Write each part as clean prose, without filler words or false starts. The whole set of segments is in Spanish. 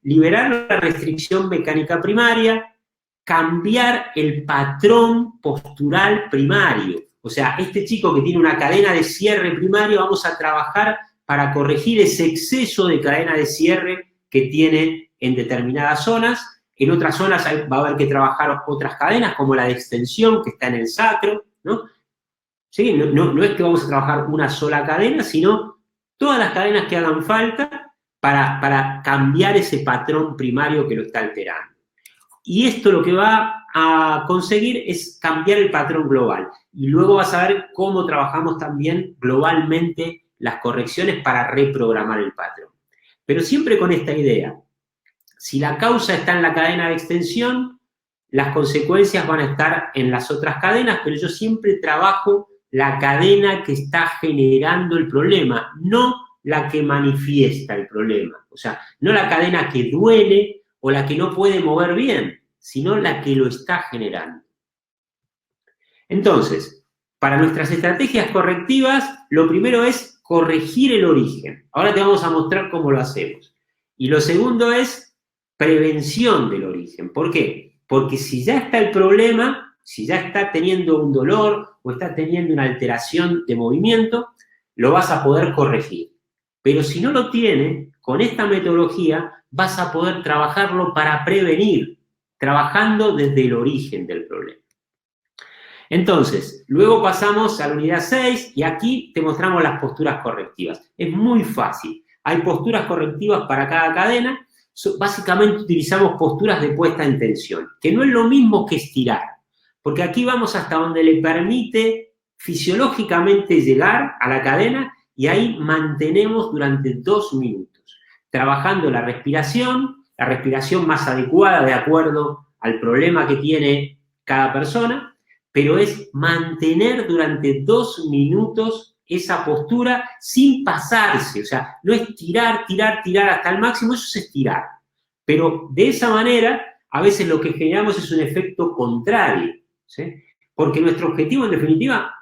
liberar la restricción mecánica primaria, cambiar el patrón postural primario. O sea, este chico que tiene una cadena de cierre primario, vamos a trabajar para corregir ese exceso de cadena de cierre que tiene en determinadas zonas. En otras zonas va a haber que trabajar otras cadenas, como la de extensión, que está en el sacro, ¿no? ¿Sí? No es que vamos a trabajar una sola cadena, sino todas las cadenas que hagan falta para cambiar ese patrón primario que lo está alterando. Y esto lo que va a conseguir es cambiar el patrón global. Y luego vas a ver cómo trabajamos también globalmente las correcciones para reprogramar el patrón. Pero siempre con esta idea. Si la causa está en la cadena de extensión, las consecuencias van a estar en las otras cadenas, pero yo siempre trabajo la cadena que está generando el problema, no la que manifiesta el problema. O sea, no la cadena que duele o la que no puede mover bien, sino la que lo está generando. Entonces, para nuestras estrategias correctivas, lo primero es corregir el origen. Ahora te vamos a mostrar cómo lo hacemos. Y lo segundo es prevención del origen. ¿Por qué? Porque si ya está el problema, si ya está teniendo un dolor o está teniendo una alteración de movimiento, lo vas a poder corregir. Pero si no lo tiene, con esta metodología vas a poder trabajarlo para prevenir, trabajando desde el origen del problema. Entonces, luego pasamos a la unidad 6 y aquí te mostramos las posturas correctivas. Es muy fácil. Hay posturas correctivas para cada cadena. Básicamente utilizamos posturas de puesta en tensión, que no es lo mismo que estirar, porque aquí vamos hasta donde le permite fisiológicamente llegar a la cadena y ahí mantenemos durante 2 minutos, trabajando la respiración más adecuada de acuerdo al problema que tiene cada persona, pero es mantener durante 2 minutos esa postura sin pasarse, o sea, no es tirar hasta el máximo, eso es estirar. Pero de esa manera, a veces lo que generamos es un efecto contrario, ¿sí? Porque nuestro objetivo, en definitiva,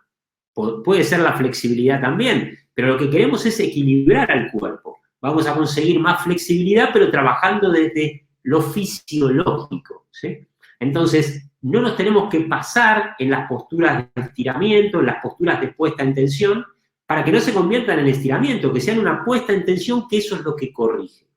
puede ser la flexibilidad también, pero lo que queremos es equilibrar al cuerpo. Vamos a conseguir más flexibilidad, pero trabajando desde lo fisiológico, ¿sí? Entonces, no nos tenemos que pasar en las posturas de estiramiento, en las posturas de puesta en tensión, para que no se conviertan en estiramiento, que sean una puesta en tensión, que eso es lo que corrige.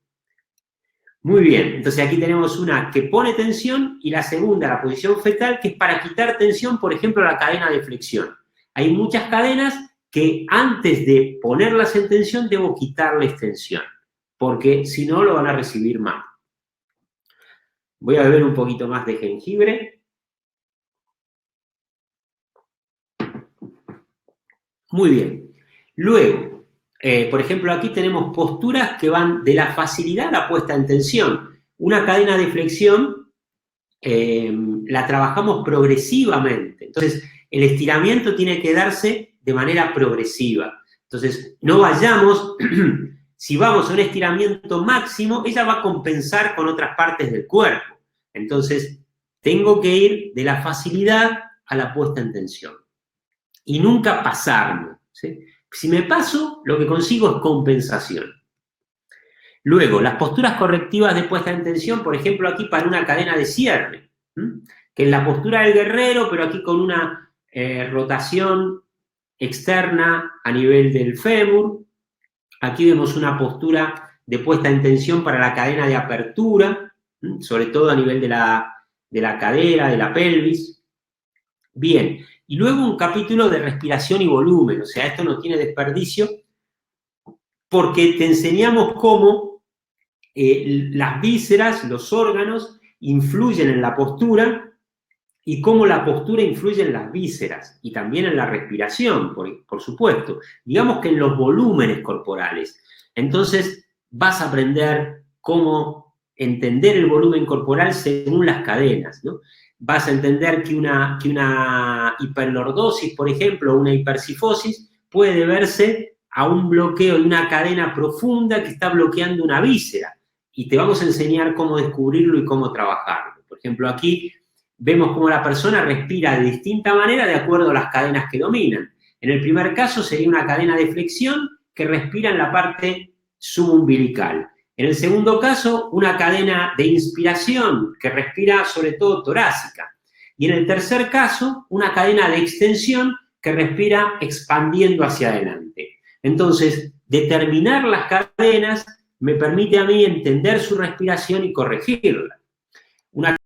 Muy bien, entonces aquí tenemos una que pone tensión y la segunda, la posición fetal, que es para quitar tensión, por ejemplo, la cadena de flexión. Hay muchas cadenas que antes de ponerlas en tensión debo quitarles tensión, porque si no lo van a recibir mal. Voy a beber un poquito más de jengibre. Muy bien. Luego, por ejemplo, aquí tenemos posturas que van de la facilidad a la puesta en tensión. Una cadena de flexión la trabajamos progresivamente. Entonces, el estiramiento tiene que darse de manera progresiva. Entonces, no vayamos, si vamos a un estiramiento máximo, ella va a compensar con otras partes del cuerpo. Entonces, tengo que ir de la facilidad a la puesta en tensión. Y nunca pasarme, ¿sí? Si me paso, lo que consigo es compensación. Luego, las posturas correctivas de puesta en tensión, por ejemplo, aquí para una cadena de cierre, que es la postura del guerrero, pero aquí con una rotación externa a nivel del fémur. Aquí vemos una postura de puesta en tensión para la cadena de apertura, sobre todo a nivel de la cadera, de la pelvis. Bien, y luego un capítulo de respiración y volumen, o sea, esto no tiene desperdicio, porque te enseñamos cómo las vísceras, los órganos, influyen en la postura y cómo la postura influye en las vísceras y también en la respiración, por supuesto. Digamos que en los volúmenes corporales. Entonces, vas a aprender cómo entender el volumen corporal según las cadenas, ¿no? Vas a entender que una hiperlordosis, por ejemplo, una hipersifosis, puede deberse a un bloqueo de una cadena profunda que está bloqueando una víscera. Y te vamos a enseñar cómo descubrirlo y cómo trabajarlo. Por ejemplo, aquí vemos cómo la persona respira de distinta manera de acuerdo a las cadenas que dominan. En el primer caso sería una cadena de flexión que respira en la parte subumbilical. En el segundo caso, una cadena de inspiración que respira sobre todo torácica. Y en el tercer caso, una cadena de extensión que respira expandiendo hacia adelante. Entonces, determinar las cadenas me permite a mí entender su respiración y corregirla. Una